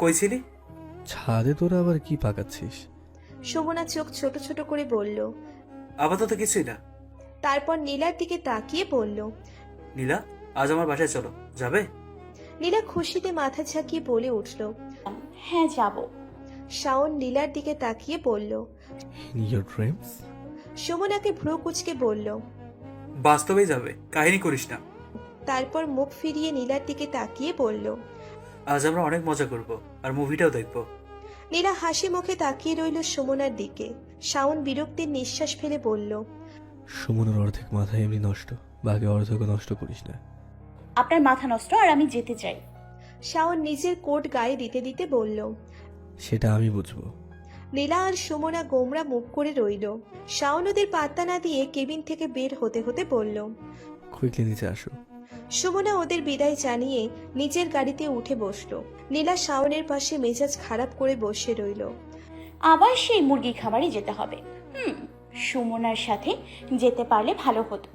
কই ছিলি? ছাদে তোরা আবার কি পাকাচ্ছিস? সুমনা চোখ ছোট ছোট করে বলল। আপাতত কিছুই না। তারপর নীলার দিকে তাকিয়ে বলল। নীলা, আজ আমার বাসায় চলো, যাবে? নীলা খুশিতে মাথা ঝাঁকিয়ে বলে উঠল। হ্যাঁ যাব। শাওন নীলার দিকে তাকিয়ে বলল। In your dreams? সুমনাকে ভ্রু কুঁচকে বলল। বাস্তবেই যাবে, কাহিনী করিস না। তারপর মুখ ফিরিয়ে নীলার দিকে তাকিয়ে বলল। আজ আমরা অনেক মজা করব, আর মুভিটাও দেখবো। নীলা হাসি মুখে তাকিয়ে রইল সুমনার দিকে। শাওন বিরক্তির নিঃশ্বাস ফেলে বলল। সুমনের অর্ধেক মাথায় এমনি নষ্ট, বাকি অর্ধেকও নষ্ট করিস না। আপনার মাথা নষ্ট আর আমি যেতে চাই। শাওন নিজের কোট গায়ে দিতে দিতে বলল। সেটা আমি বুঝবো। নীলা আর সুমনা গোমরা মুখ করে রইল। শাওন ওদের পাত্তা না দিয়ে কেবিন থেকে বের হতে হতে বলল। কুইকলি নিচে আসো। সুমনা ওদের বিদায় জানিয়ে নিজের গাড়িতে উঠে বসলো। নীলা শাওনের পাশে মেজাজ খারাপ করে বসে রইল। আবার সেই মুরগি খামারে যেতে হবে। সুমনার সাথে যেতে পারলে ভালো হতো।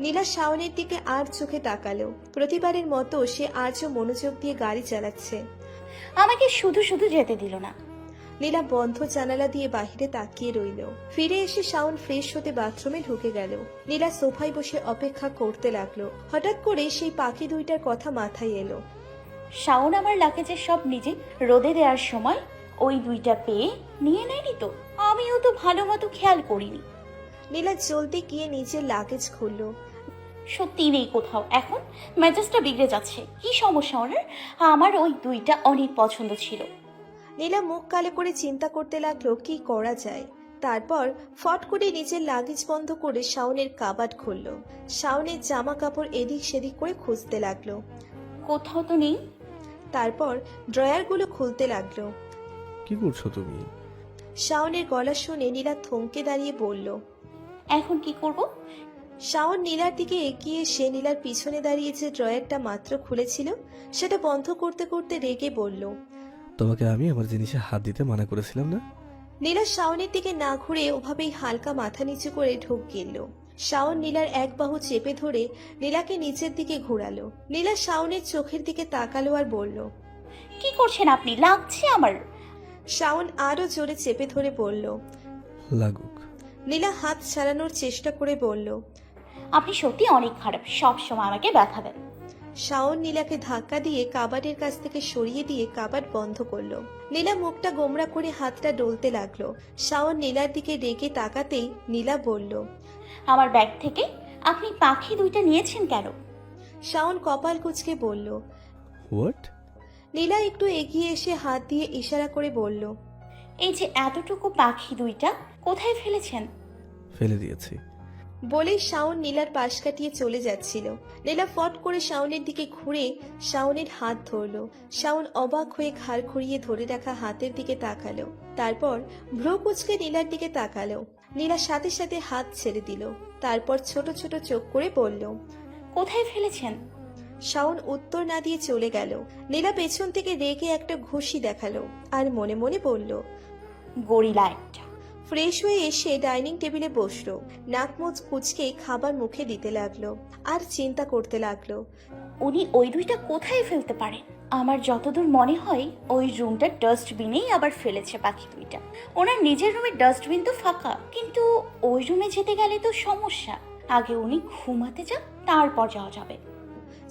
নীলা শাওনের দিকে আর চোখে তাকালো। প্রতিবারের মতো সে আজও মনোযোগ দিয়ে গাড়ি চালাচ্ছে। আমাকে শুধু শুধু যেতে দিল না। নীলা বন্ধ জানালা দিয়ে বাহিরে তাকিয়ে রইল। ফিরে এসে শাওন ফ্রেশ হতে বাথরুমে ঢুকে গেল। নীলা সোফায় বসে অপেক্ষা করতে লাগলো। হঠাৎ করে সেই পাখি দুইটার কথা মাথায় এলো। শাওন আমার লাগেজে সব নিজে রোদে দেওয়ার সময় ওই দুইটা পেয়ে নিয়ে নেয়নি তো? আমিও তো ভালো মতো খেয়াল করিনি। নীলা জলদি গিয়ে নিজের লাগেজ খুলল। সত্যি নেই কোথাও। এখন মেজাজটা বিগড়ে যাচ্ছে। কি সমস্যা ওনার? আমার ওই দুইটা অনেক পছন্দ ছিল। নীলা মুখ কালো করে চিন্তা করতে লাগলো কি করা যায়। তারপর ফট করে নিজের লাগেজ বন্ধ করে শাওনের কাবাড খুলল। শাওনের জামা কাপড় এদিক সেদিক করে খুঁজতে লাগলো। কোথাও তো নেই। তারপর ড্রয়ারগুলো খুলতে লাগলো। কি করছো তুমি? শাওনের গলা শুনে নীলা থমকে দাঁড়িয়ে বলল। এখন কি করব? শাওন নীলার দিকে এগিয়ে এসে নীলার পিছনে দাঁড়িয়ে যে ড্রয়ারটা মাত্র খুলেছিল সেটা বন্ধ করতে করতে রেগে বলল। তোমাকে আমি আমার জিনিসে হাত দিতে মানা করেছিলাম না? নীলা শাওনের দিকে না ঘুরে ওভাবেই হালকা মাথা নিচু করে ঢোক গেল। শাওন নীলার এক বাহু চেপে ধরে নীলাকে নিচের দিকে ঘোরালো। নীলা শাওনের চোখের দিকে তাকালো আর বলল। কি করছেন আপনি? লাগছে আমার। শাওন আরো জোরে চেপে ধরে বলল। লাগুক। নীলা হাত ছাড়ানোর চেষ্টা করে বলল। আপনি সত্যি অনেক খারাপ, সব সময় আমাকে ব্যথা দেন। শাওন নীলাকে ধাক্কা দিয়ে কাবাডের কাছ থেকে সরিয়ে দিয়ে কাবাড বন্ধ করলো। নীলা মুখটা গোমরা করে হাতটা ডলতে লাগলো। শাওন নীলার দিকে রেগে তাকাতেই নীলা বলল। আমার ব্যাগ থেকে আপনি পাখি দুইটা নিয়েছেন কেন? শাওন কপাল কুঁচকে বলল। হোয়াট? নীলা একটু এগিয়ে এসে হাত দিয়ে ইশারা করে বলল। এই যে এতটুকু পাখি দুইটা কোথায় ফেলেছেন? ফেলে দিয়েছি। বলেই শাওন নীলার পাশ কাটিয়ে চলে যাচ্ছিল। নীলা ফট করে শাওনের দিকে ঘুরে শাওনের হাত ধরলো। শাওন অবাক হয়ে ঘাড় ঘুরিয়ে ধরে রাখা হাতের দিকে তাকালো। তারপর ভ্রু কুঁচকে নীলার দিকে তাকালো। নীলা সাথে সাথে হাত ছেড়ে দিল। তারপর ছোট ছোট চোখ করে বলল। কোথায় ফেলেছেন? শাওন উত্তর না দিয়ে চলে গেল। নীলা পেছন থেকে রেগে একটা ঘুষি দেখালো আর মনে মনে বলল। গরিলা একটা। ফ্রেশ হয়ে এসে ডাইনিং টেবিলে বসলো। নাক মুখ কুচকে খাবার মুখে দিতে লাগলো আর চিন্তা করতে লাগলো। উনি ওই দুইটা কোথায় ফেলতে পারেন? আমার যতদূর মনে হয় ওই রুমটা ডাস্টবিনেই আবার ফেলেছে পাখি দুইটা। ওনার নিজের রুমের ডাস্টবিন তো ফাঁকা, কিন্তু ওই রুমে যেতে গেলে তো সমস্যা। আগে উনি ঘুমাতে যান, তারপর যাওয়া যাবে।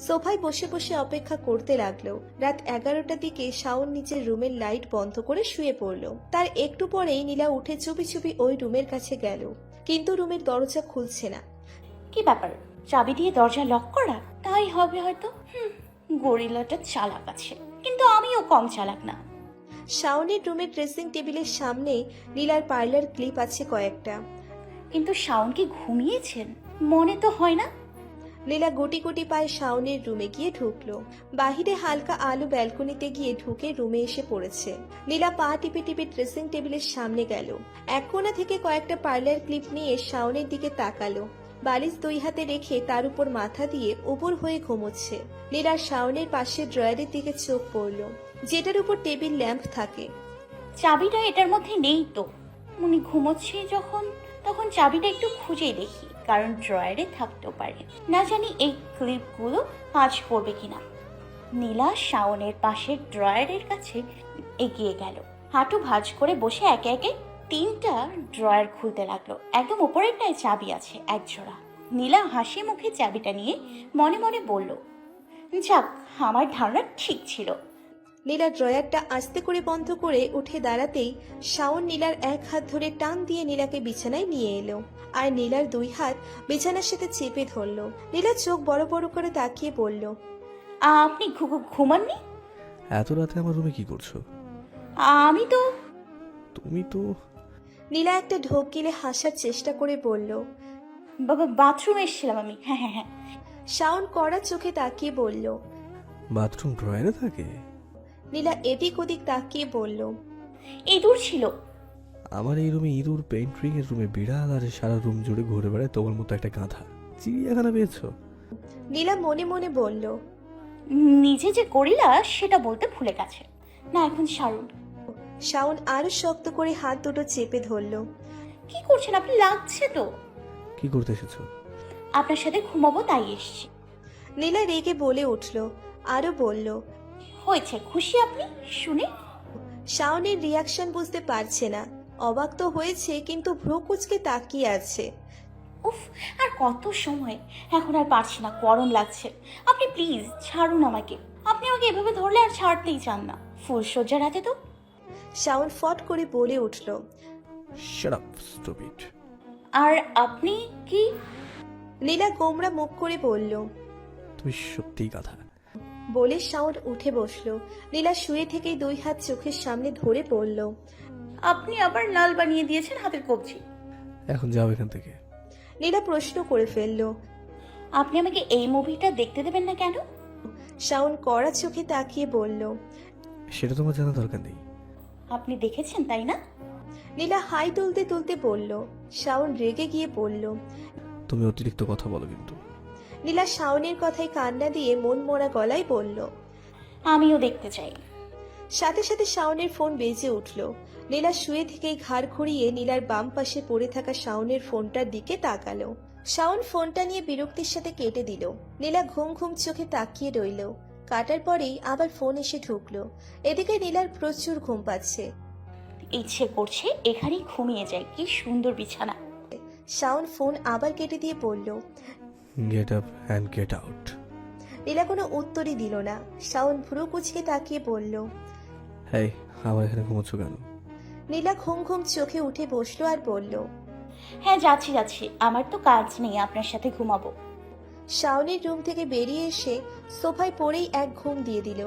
সোফায় বসে বসে অপেক্ষা করতে লাগলো। রাত 11টার দিকে শাওন নিচের রুমের লাইট বন্ধ করে শুয়ে পড়লো। তার একটু পরেই নীলা উঠে চুপি চুপি ওই রুমের কাছে গেল, কিন্তু রুমের দরজা খুলছে না। কি ব্যাপার? চাবি দিয়ে দরজা লক করা? তাই হবে হয়তো। গরিলাটা চালাক আছে, কিন্তু আমিও কম চালাক না। শাওনের রুমের ড্রেসিং টেবিলের সামনে নীলার পার্লার ক্লিপ আছে কয়েকটা। কিন্তু শাওন কি ঘুমিয়েছেন? মনে তো হয় না। নীলা গুটি গুটি পায়ে শাওনের রুমে গিয়ে ঢুকলো। বাহিরে হালকা আলো ব্যালকনিতে গিয়ে ঢুকে রুমে এসে পড়েছে। নীলা পা টিপে টিপে ড্রেসিং টেবিলের সামনে গেল। এক কোণা থেকে কয়েকটা পার্লার ক্লিপ নিয়ে শাওনের দিকে তাকালো। বালিশ দুই হাতে রেখে তার উপর মাথা দিয়ে উপুর হয়ে ঘুমোচ্ছে। নীলা শাওনের পাশে ড্রয়ারের দিকে চোখ পড়ল, যেটার উপর টেবিল ল্যাম্প থাকে। চাবিটা এটার মধ্যে নেই তো। উনি ঘুমোচ্ছে যখন, তখন চাবিটা একটু খুঁজে দেখি, কারণ ড্রয়ারে থাকতেও পারে। না জানি এই ক্লিপগুলো কাজ করবে কিনা। নীলা শাওনের পাশের ড্রয়ারের কাছে এগিয়ে গেল। হাঁটু ভাঁজ করে বসে একে একে 3টা ড্রয়ার খুলতে লাগলো। একদম উপরেরটায় চাবি আছে এক জোড়া। নীলা হাসি মুখে চাবিটা নিয়ে মনে মনে বলল, যাক, আমার ধারণা ঠিক ছিল। নীলা ড্রয়ারটা আস্তে করে বন্ধ করে উঠে দাঁড়াতেই শাওন নীলার এক হাত ধরে টান দিয়ে নীলাকে বিছানায় নিয়ে এলো, আর নীলার 2 হাত বিছানার সাথে চেপে ধরলো। নীলা চোখ বড় বড় করে তাকিয়ে বলল, আপনি ঘুমাননি? এত রাতে আমার রুমে কি করছো? আমি তো তুমি তো নীলা একটা ঢোক গিলে হাসার চেষ্টা করে বলল। বাবা বাথরুমে এসেছিলাম আমি। হ্যাঁ হ্যাঁ হ্যাঁ। শাওন কড়া চোখে তাকিয়ে বলল। বাথরুম ড্রয়ারে থাকে? নীলা এদিক ওদিক তাকিয়ে বলল, ইঁদুর ছিল। আমার এই রুমে ইঁদুর, পেন্ট্রিং এর রুমে বিড়াল, আর সারা রুম জুড়ে ঘুরে বেড়ায় তোমার মতো একটা গাধা। চিড়িয়াখানা পেয়েছো? নীলা মনে মনে বলল। নিজে যে গরিলা সেটা বলতে ভুলে গেছে। না, এখন সারুন। শাওন আরো শক্ত করে হাত দুটো চেপে ধরল। কি করছেন আপনি? লাগছে তো। কি করতে এসেছো? আপনার সাথে ঘুমাবো তাই এসছি। নীলা রেগে বলে উঠল, আরো বলল। হয়েছে খুশি আপনি শুনে? শাওনের রিয়াকশন বুঝতে পারছে না। অবাক তো হয়েছে, কিন্তু ভ্রু কুচকে তাকিয়ে আছে। উফ, আর কত সময়? এখন আর পারছি না, গরম লাগছে। আপনি প্লিজ ছাড়ুন আমাকে। আপনি আমাকে এভাবে ধরলে আর ছাড়তেই চান না। ফুলসজ্জা রাতে তো। শাওন ফট করে বলে উঠল। Shut up stupid. আর আপনি কি? নীলা গোমরা মুখ করে বলল। তুমি সত্যিই গাধা। বলে শাওন উঠে বসলো। নীলা শুয়ে থেকেই 2 হাত চোখের সামনে ধরে পড়ল। আপনি আবার লাল বানিয়ে দিয়েছেন হাতের কবজি। এখন যাও এখান থেকে। নীলা প্রশ্ন করে ফেলল। আপনি আমাকে এই মুভিটা দেখতে দেবেন না কেন? শাওন কড়া চোখে তাকিয়ে বলল। সেটা তোমার জানা দরকার নেই। আপনি দেখেছেন তাই না? নীলা হাই তুলতে তুলতে বলল। শাওন রেগে গিয়ে বলল। তুমি অতিরিক্ত কথা বলো কিন্তু। নীলা শাওনের কথায় কান্না দিয়ে মন মরা গলায় বলল। আমিও দেখতে চাই। সাথে সাথে শাওনের ফোন বেজে উঠল। নীলা শুয়ে থেকেই ঘাড় ঘুরিয়ে নীলার বাম পাশে পড়ে থাকা শাওনের ফোনটার দিকে তাকালো। শাওন ফোনটা নিয়ে বিরক্তির সাথে কেটে দিল। নীলা ঘুম ঘুম চোখে তাকিয়ে রইল। কাটার পরেই আবার ফোন এসে ঢুকলো। এদিকে নীলার প্রচুর ঘুম পাচ্ছে। ইচ্ছে করছে এখানেই ঘুমিয়ে যাই, কি সুন্দর বিছানা। শাওন ফোন আবার কেটে দিয়ে বলল। Get up and get out. Nila কোনো উত্তরই দিল না। শাওন ভ্রু কুচকে তাকিয়ে বলল। হেই, আমার এখানে ঘুমোচ্ছ কেন? নীলা ঘুম ঘুম চোখে উঠে বসলো আর বলল। হ্যাঁ যাচ্ছি যাচ্ছি, আমার তো কাজ নেই, আপনার সাথে ঘুমাবো। শাওনের রুম থেকে বেরিয়ে এসে সোফায় পড়েই এক ঘুম দিয়ে দিল।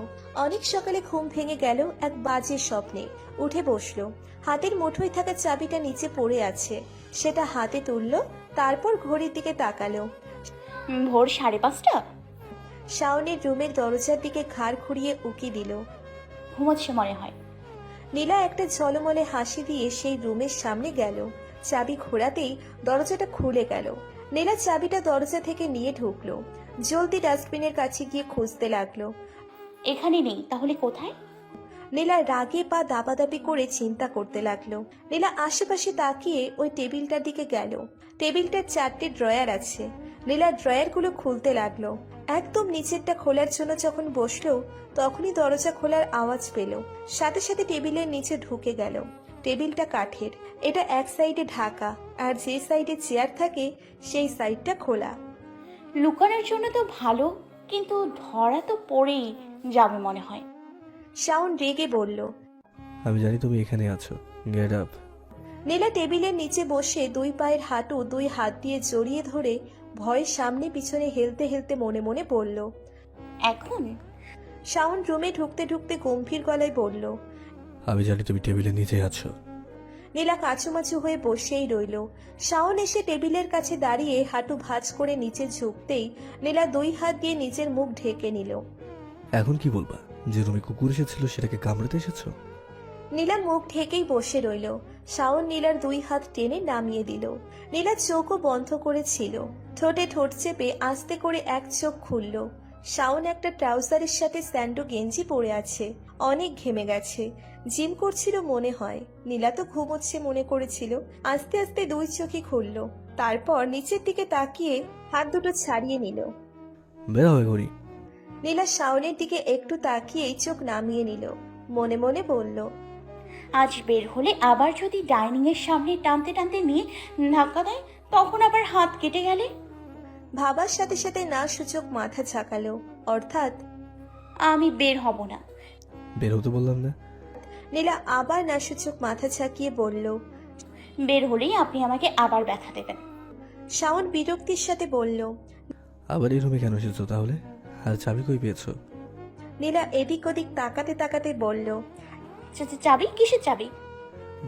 অনেক সকালে ঘুম ভেঙে গেল এক বাজে স্বপ্নে। উঠে বসলো। হাতের মুঠোয় থাকা চাবিটা নিচে পড়ে আছে। সেটা হাতে তুললো, তারপর ঘড়ির দিকে তাকালো। ভোর 5:30। শাওনের রুমের দরজার দিকে ঘাড় ঘুরিয়ে উকি দিল। ঘুমোচ্ছে মনে হয়। নীলা একটা ঝলমলে হাসি দিয়ে সেই রুমের সামনে গেল। চাবি ঘোরাতেই দরজাটা খুলে গেল। নীলা চাবিটা দরজা থেকে নিয়ে ঢুকলো। জলদি ডাস্টবিনের কাছে গিয়ে খুঁজতে লাগলো। এখানে নেই, তাহলে কোথায়? নীলা রাগে পা দাপাদাপি করে চিন্তা করতে লাগলো। নীলা আশেপাশে তাকিয়ে ওই টেবিলটার দিকে গেল। টেবিলটার 4টে ড্রয়ার আছে। নীলা ড্রয়ারগুলো খুলতে লাগলো। একদম নিচেরটা খোলার জন্য যখন বসলো, তখনই দরজা খোলার আওয়াজ পেল। সাথে সাথে টেবিলের নিচে ঢুকে গেল। টেবিলটা কাঠের। এটা এক সাইডে ঢাকা, আর যে সাইডে চেয়ার থাকে সেই সাইডটা খোলা। লুকানোর জন্য তো ভালো, কিন্তু ধরা তো পড়েই যাবে মনে হয়। শাওন রেগে বলল। আমি জানি তুমি এখানে আছো। Get up. নীলা টেবিলের নিচে বসে 2 পায়ের হাঁটু 2 হাত দিয়ে জড়িয়ে ধরে ভয়ে সামনে পিছনে হেলতে হেলতে মনে মনে বলল। এখন শাওন রুমে ঢুকতে ঢুকতে গম্ভীর গলায় বলল। আমি জানি তুমি টেবিলের নিচে আছো। নীলা কাচুমাচু হয়ে বসেই রইল। শাওন এসে টেবিলের কাছে দাঁড়িয়ে হাঁটু ভাঁজ করে নিচে ঝুঁকতেই নীলা 2 হাত দিয়ে নিজের মুখ ঢেকে নিল। এখন কি বলবা? যে রুমে কুকুর এসেছিল সেটাকে কামড়াতে এসেছো? নীলা মুখ ঢেকেই বসে রইল। শাওন নীলার 2 হাত টেনে নামিয়ে দিল। নীলা চোখও বন্ধ করেছিল। ঠোঁটে ঠোঁট চেপে আস্তে করে এক চোখ খুলল। শাওন একটা ট্রাউজারের সাথে স্যান্ডো গেঞ্জি পরে আছে। অনেক ঘেমে গেছে। জিম করছিল মনে হয়। নীলা তো ঘুমোচ্ছে মনে করেছিল। আস্তে আস্তে 2 চোখই খুলল। তারপর নিচের দিকে তাকিয়ে হাত দুটো ছাড়িয়ে নিল। বের হয় ঘড়ি। নীলা শাওনের দিকে একটু তাকিয়েই চোখ নামিয়ে নিল। মনে মনে বলল, আজ বের হলে আবার যদি ডাইনিং এর সামনে টানতে টানতে নিয়ে ধাক্কা দেয়, তখন আবার হাত কেটে গেলে? ভাবার সাথে সাথে না সূচক মাথা ঝাঁকালো, অর্থাৎ আমি বের হব না। বের হতে বললাম না? নীলা আবার না সূচক মাথা ঝাঁকিয়ে বলল। বের হলেই আপনি আমাকে আবার ব্যথা দেবেন। শাওন বিরক্তির সাথে বলল। আবার এই রুমে কেন এসেছো তাহলে? আর চাবি কই পেয়েছো? নীলা এদিক ওদিক তাকাতে তাকাতে বলল। চাবি? কিসের চাবি?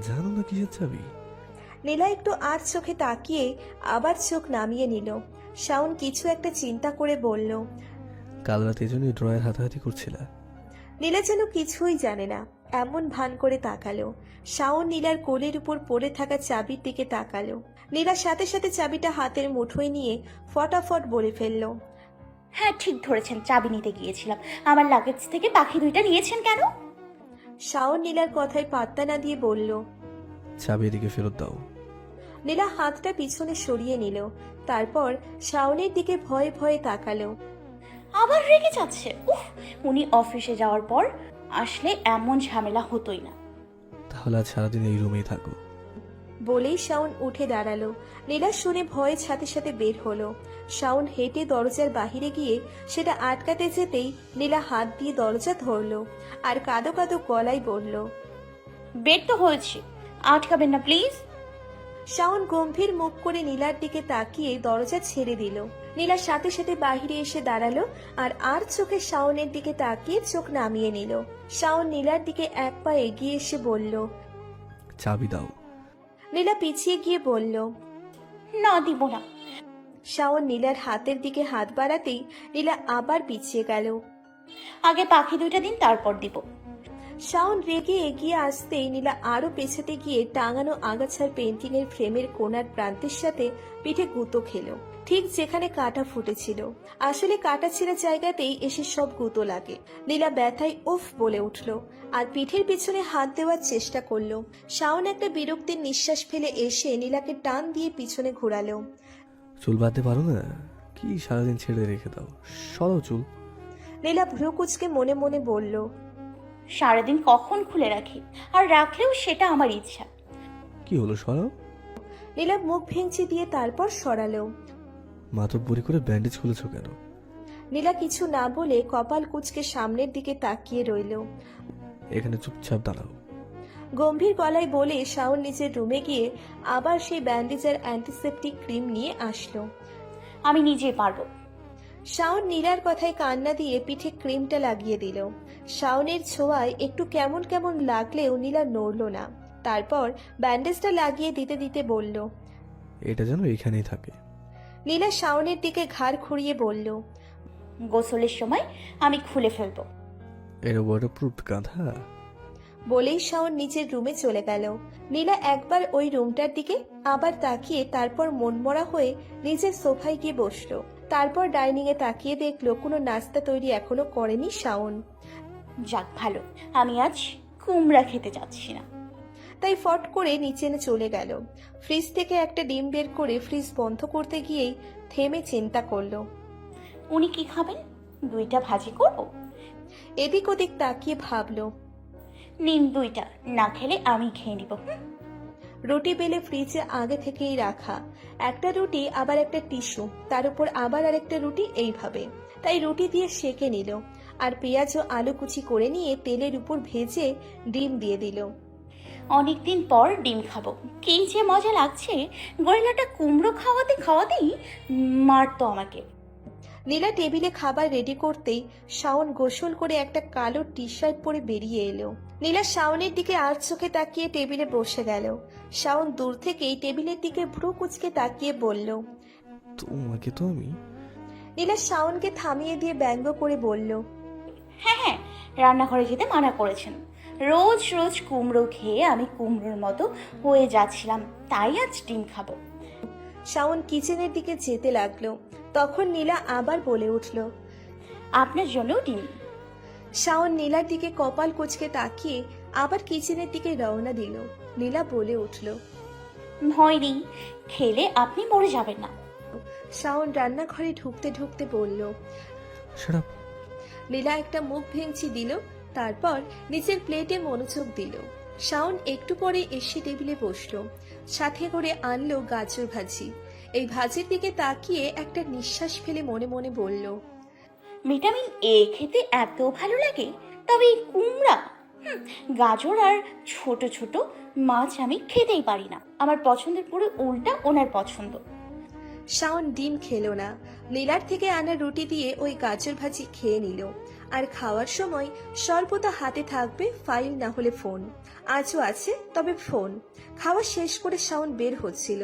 জানো না কিসের চাবি? নীলা একটু আর চোখে তাকিয়ে আবার চোখ নামিয়ে নিল। শাওন কিছু একটা চিন্তা করে বলল। কাল রাতে জন্যই ড্রয়ের হাতাহাতি করছিলা? নীলা যেন কিছুই জানে না এমন ভান করে তাকালো। শাওন নীলার কোলের উপর পড়ে থাকা চাবির দিকে তাকালো। নীলা সাথে সাথে চাবিটা হাতের মুঠোয় নিয়ে ফটাফট বলে ফেলল। হ্যাঁ, ঠিক ধরেছেন, চাবি নিতে গিয়েছিলাম। আমার লাগেজ থেকে পাখি দুইটা নিয়েছেন কেন? শাওন নীলার কথায় পাত্তা না দিয়ে বলল। চাবি এদিকে ফেরত দাও। নীলা হাতটা পিছনে সরিয়ে নিল। তারপর শাওনের দিকে ভয়ে ভয়ে তাকালো। আবার রেগে যাচ্ছে। উফ, উনি অফিসে যাওয়ার পর আসলে এমন ঝামেলা হতোই না। তাহলে আজ সারাদিন এই রুমেই থাকো। বলেই শাওন উঠে দাঁড়ালো। নীলা শুনে ভয়ের সাথে সাথে বের হলো। শাওন হেঁটে দরজার বাহিরে গিয়ে সেটা আটকাতে যেতেই নীলা হাত দিয়ে দরজা ধরলো আর কাঁদো কাঁদো গলায় বলল। বের তো হয়েছে, আটকাবেন না প্লিজ। শাওন গম্ভীর মুখ করে নীলার দিকে তাকিয়ে দরজা ছেড়ে দিল। নীলা সাথে সাথে বাহিরে এসে দাঁড়ালো আর চোখে শাওনের দিকে তাকিয়ে চোখ নামিয়ে নিল। শাওন নীলার দিকে এক পা এগিয়ে এসে বলল। চাবি দাও। নীলা পিছিয়ে গিয়ে বলল। না, দিব না। শাওন নীলার হাতের দিকে হাত বাড়াতেই নীলা আবার পিছিয়ে গেল। আগে পাখি দুইটা দিন, তারপর দিব। শাওন রেগে এগিয়ে আসতেই নীলা আরো পেছাতে গিয়ে টাঙানো আগাছার পেন্টিং এর ফ্রেমের কোণার প্রান্তের সাথে পিঠে গুঁতো খেলো, ঠিক যেখানে কাঁটা ফুটেছিল। আসলে কাঁটা ছেঁড়া জায়গাতেই এসে সব গুঁতো লাগে। নীলা ব্যথায় উফ বলে উঠল আর পিঠের পিছনে হাত দেওয়ার চেষ্টা করলো। শাওন একটা বিরক্তির নিঃশ্বাস ফেলে এসে নীলাকে টান দিয়ে পিছনে ঘোরালো। চুল বাঁধতে পারো না? কি সারাদিন ছেড়ে রেখে দাও, সরো চুল। নীলা ভ্রু কুঁচকে মনে মনে বলল। সারাদিন কখন খুলে রাখি, আর রাখলেও সেটা আমার ইচ্ছা। কি হলো, সরাও। নীলা মুখ ভেঙচি দিয়ে তারপর সরালো। মাতব্বরি করে ব্যান্ডেজ খুলেছো কেন? নীলা কিছু না বলে কপাল কুঁচকে সামনের দিকে তাকিয়ে রইল। এখানে চুপচাপ দাঁড়াও। গম্ভীর গলায় বলে শাওন নিজের রুমে গিয়ে আবার সেই ব্যান্ডেজ আর অ্যান্টিসেপটিক ক্রিম নিয়ে আসলো। আমি নিজেই পারবো। শাওন নীলার কথায় কান্না দিয়ে পিঠে ক্রিমটা লাগিয়ে দিল। শাওনের ছোঁয়ায় একটু কেমন কেমন লাগলেও নীলা নড়ল না। তারপর ব্যান্ডেজটা লাগিয়ে দিতে দিতে বলল। এটা যেন এখানেই থাকে। নীলা শাওনের দিকে ঘাড় খুঁড়িয়ে বলল। গোসলের সময় আমি খুলে ফেলবো। এটা ওয়াটারপ্রুফ গাধা। বলেই শাওন নিচের রুমে চলে গেল। নীলা একবার ওই রুমটার দিকে আবার তাকিয়ে তারপর মনমরা হয়ে নিজের সোফায় গিয়ে বসলো। তারপর ডাইনিং এ তাকিয়ে দেখলো কোনো নাস্তা তৈরি এখনো করেনি শাওন। যাক ভালো, আমি আজ কুমড়া খেতে যাচ্ছি না। তাই ফট করে নিচে চলে গেল। ফ্রিজ থেকে একটা ডিম বের করে ফ্রিজ বন্ধ করতে গিয়েই থেমে চিন্তা করলো। উনি কি খাবেন? দুইটা ভাজি করব। এদিক ওদিক তাকিয়ে ভাবলো। নিন দুইটা, না খেলে আমি খেয়ে নিব। রুটি বেলে ফ্রিজে আগে থেকেই রাখা, একটা রুটি আবার একটা টিস্যু, তার উপর আবার আরেকটা রুটি, এইভাবে। তাই রুটি দিয়ে সেকে নিল আর পেঁয়াজ ও আলু কুচি করে নিয়ে তেলের উপর ভেজে ডিম দিয়ে দিল। অনেকদিন পর ডিম খাবো, কি যে মজা লাগছে। গরিলাটা কুমড়ো খাওয়াতে খাওয়াতেই মারতো আমাকে। নীলা টেবিলে খাবার রেডি করতেই শাওন গোসল করে একটা কালো টি শার্ট পরে বেরিয়ে এলো। নীলা শাওনের দিকে আর চোখে তাকিয়ে টেবিলে বসে গেল। শাওন দূর থেকেই টেবিলের দিকে ভ্রু কুচকে তাকিয়ে বলল। তোমাকে তো আমি। নীলা শাওনকে থামিয়ে দিয়ে ব্যঙ্গ করে বলল। হ্যাঁ হ্যাঁ, রান্নাঘরে যেতে মানা করেছেন। রোজ রোজ কুমড়ো খেয়ে আমি কুমড়োর মতো হয়ে যাচ্ছিলাম, তাই আজ ডিম খাবো। শাওন কিচেনের দিকে যেতে লাগলো। তখন নীলা আবার বলে উঠল। আপনার জন্যও ডিম। শাওন নীলার দিকে কপাল কুচকে তাকিয়ে আবার কিচেনের দিকে রওনা দিল। নীলা বলে উঠল। ভয় নেই, খেলে আপনি মরে যাবেন না। শাওন রান্নাঘরে ঢুকতে ঢুকতে বলল। Shut up. নীলা একটা মুখ ভেঙচি দিল, তারপর নিজের প্লেটে মনোযোগ দিল। শাওন একটু পরে এসে টেবিলে বসলো, সাথে করে আনলো গাজর ভাজি। এই ভাজির দিকে তাকিয়ে একটা নিঃশ্বাস ফেলে মনে মনে বলল, ভিটামিন এ খেতে এত ভালো লাগে, তবে এই কুমড়া, গাজর আর ছোট ছোট মাছ আমি খেতেই পারি না। আমার পছন্দের পুরো উল্টা ওনার পছন্দ। শাওন ডিম খেলো না, নীলার থেকে আনা রুটি দিয়ে ওই গাজর ভাজি খেয়ে নিল। আর খাওয়ার সময় সর্বদা হাতে থাকবে ফাইল না হলে ফোন। আজও আছে, তবে ফোন। খাওয়া শেষ করে শাওন বের হচ্ছিল,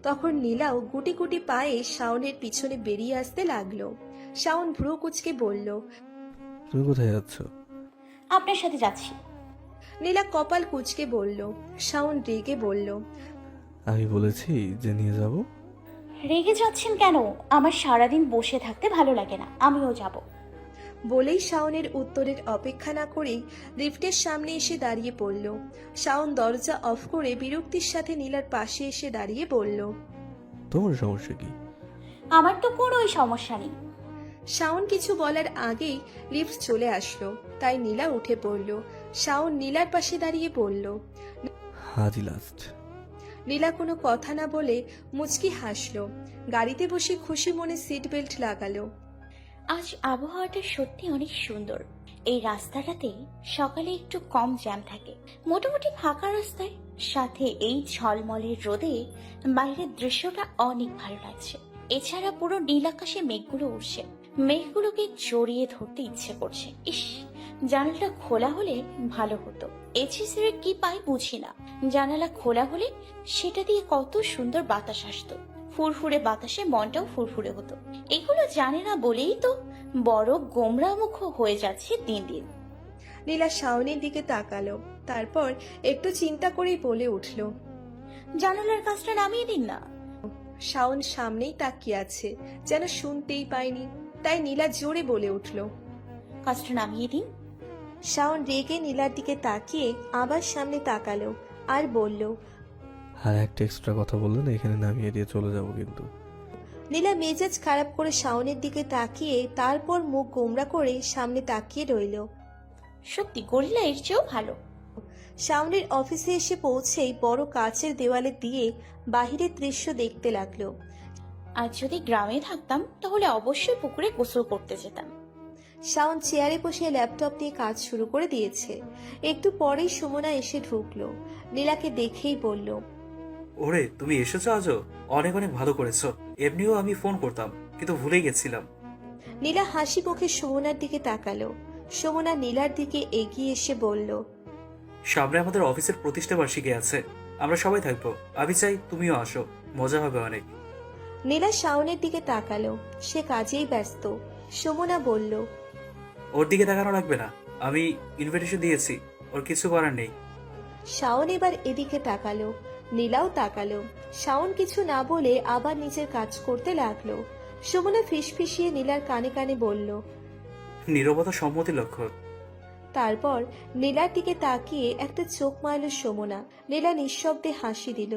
তখন নীলাও গুটি গুটি পায়ে শাওনের পিছনে বেরিয়ে আসতে লাগলো। শাওন ভ্রু কুচকে বলল, তুমি কোথায় যাচ্ছ? আপনার সাথে যাচ্ছি। নীলা কপাল কুচকে বলল। শাওন রেগে বলল, আমি বলেছি যে নিয়ে যাব। রেগে যাচ্ছেন কেন? আমার সারাদিন বসে থাকতে ভালো লাগে না, আমিও যাব। বলেই শাওনের উত্তরের অপেক্ষা না করেই লিফটের সামনে এসে দাঁড়িয়ে পড়ল। শাওন দরজা অফ করে বিরক্তির সাথে নীলার পাশে এসে দাঁড়িয়ে বলল, তোমার সমস্যা কি? আমার তো কোনোই সমস্যা নেই। শাওন কিছু বলার আগেই লিফট চলে আসলো, তাই নীলা উঠে পড়ল। শাওন নীলার পাশে দাঁড়িয়ে পড়ল। আজই লাস্ট। নীলা কোনো কথা না বলে মুচকি হাসলো। গাড়িতে বসে খুশি মনে সিট বেল্ট লাগালো। আজ আবহাওয়াটা সত্যি অনেক সুন্দর। এই রাস্তাটাতে সকালে একটু কম জ্যাম থাকে, মোটামুটি ফাঁকা রাস্তায়, সাথে এই ঝলমলের রোদে বাইরের দৃশ্যটা অনেক ভালো লাগছে। এছাড়া পুরো নীল আকাশে মেঘগুলো উঠছে, মেঘগুলোকে জড়িয়ে ধরতে ইচ্ছে করছে। ইস, জানালাটা খোলা হলে ভালো হতো। এচিসির কি পাই বুঝি না, জানালা খোলা হলে সেটা দিয়ে কত সুন্দর বাতাস আসতো। ফুরফুরে বাতাসে মনটাও ফুরফুরে হতো। এগুলো জানে না বলেই তো বড় গোমরা মুখ হয়ে যাচ্ছে দিন দিন। নীলা শাওনের দিকে তাকালো, তারপর একটু চিন্তা করেই বলে উঠল, জানালার কাজটা নামিয়ে দিন না। শাওন সামনেই তাকিয়ে আছে, যেন শুনতেই পায়নি, তাই নীলা জোরে বলে উঠল। কাজটা নামিয়ে দিন। শাওন রেগে নীলার দিকে তাকিয়ে আবার সামনে তাকালো আর বলল, আর একটা এক্সট্রা কথা বললে না, এখানে নামিয়ে দিয়ে চলে যাব কিন্তু। নীলা মেজাজ খারাপ করে শাওনের দিকে তাকিয়ে তারপর মুখ গোমরা করে সামনে তাকিয়ে রইল। সত্যি গরিলা এর চেয়েও ভালো। শাওনের অফিসে এসে পৌঁছেই বড় কাচের দেওয়ালে দিয়ে বাহিরের দৃশ্য দেখতে লাগলো। আজ যদি গ্রামে থাকতাম তাহলে অবশ্যই পুকুরে গোসল করতে যেতাম। শাওন চেয়ারে বসে ল্যাপটপ নিয়ে কাজ শুরু করে দিয়েছে। একটু পরেই সুমনা এসে ঢুকলো। নীলাকে দেখেই বলল, ওরে, তুমি এসেছো আজও? অনেক অনেক ভালো করেছো। এমনিও আমি ফোন করতাম, কিন্তু ভুলে গেছিলাম। নীলা হাসি মুখে সুমনার দিকে তাকালো। সুমনা নীলার দিকে এগিয়ে এসে বলল, সামনে আমাদের অফিসের প্রতিষ্ঠা বার্ষিকী আছে, আমরা সবাই থাকবো। আমি চাই তুমিও আসো, মজা হবে অনেক। নীলা শাওনের দিকে তাকালো, সে কাজেই ব্যস্ত। সুমনা বলল, ওর দিকে তাকানো লাগবে না, আমি ইনভিটেশন দিয়েছি, ওর কিছু করার নেই। শাওন এবার এদিকে তাকালো, নীলাও তাকালো। শাওন কিছু না বলে আবার নিজের কাজ করতে লাগলো। সুমনা ফিসফিসিয়ে নীলার কানে কানে বলল। নীরবতা সম্মতির লক্ষণ। তারপর নীলার দিকে তাকিয়ে একটা চোখ মারল সুমনা। নীলা নিঃশব্দে হাসি দিল।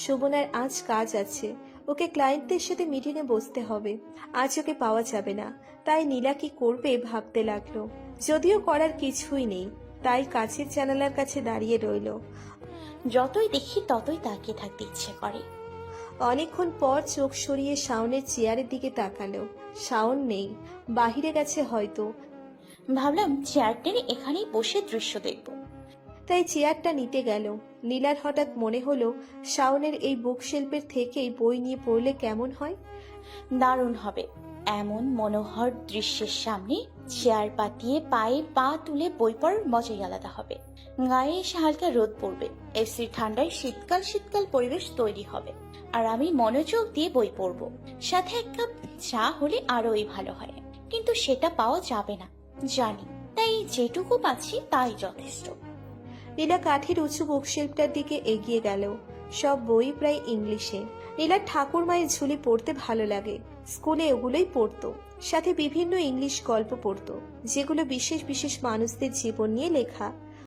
সুমনার আজ কাজ আছে, ওকে ক্লায়েন্টদের সাথে মিটিংয়ে বসতে হবে। আজ ওকে পাওয়া যাবে না, তাই নীলা কি করবে ভাবতে লাগলো। যদিও করার কিছুই নেই, তাই কাছের জানালার কাছে দাঁড়িয়ে রইল। যতই দেখি ততই তাকিয়ে থাকতে ইচ্ছে করে। অনেকক্ষণ পর চোখ সরিয়ে শাওনের চেয়ারের দিকে তাকালো। শাওন নেই, বাহিরে গেছে হয়তো। ভাবলাম চেয়ার টেনে এখানেই বসে দৃশ্য দেখব। তাই চেয়ারটা নিতে গেল। নীলার হঠাৎ মনে হলো শাওনের এই বুকশেল্ফের থেকেই বই নিয়ে পড়লে কেমন হয়। দারুণ হবে। এমন মনোহর দৃশ্যের সামনে চেয়ার পাতিয়ে পায়ে পা তুলে বই পড়ার মজাই আলাদা হবে। গায়ে এসে হালকা রোদ পড়বে, এসির ঠান্ডায় শীতকাল শীতকাল পরিবেশ তৈরি হবে, আর আমি মনোযোগ দিয়ে বই পড়ব। সাথে এক কাপ চা হলে আরোই ভালো হয়, কিন্তু সেটা পাওয়া যাবে না জানি, তাই যেটুকু পাচ্ছি তাই যথেষ্ট। নীলা কাঠের উঁচু বুকশেল্ফটার দিকে এগিয়ে গেল। সব বই প্রায় ইংলিশে। নীলার ঠাকুর মায়ের ঝুলি পড়তে ভালো লাগে, স্কুলে ওগুলোই পড়তো। সাথে বিভিন্ন ইংলিশ গল্প পড়তো, যেগুলো বিশেষ বিশেষ মানুষদের জীবন নিয়ে লেখা।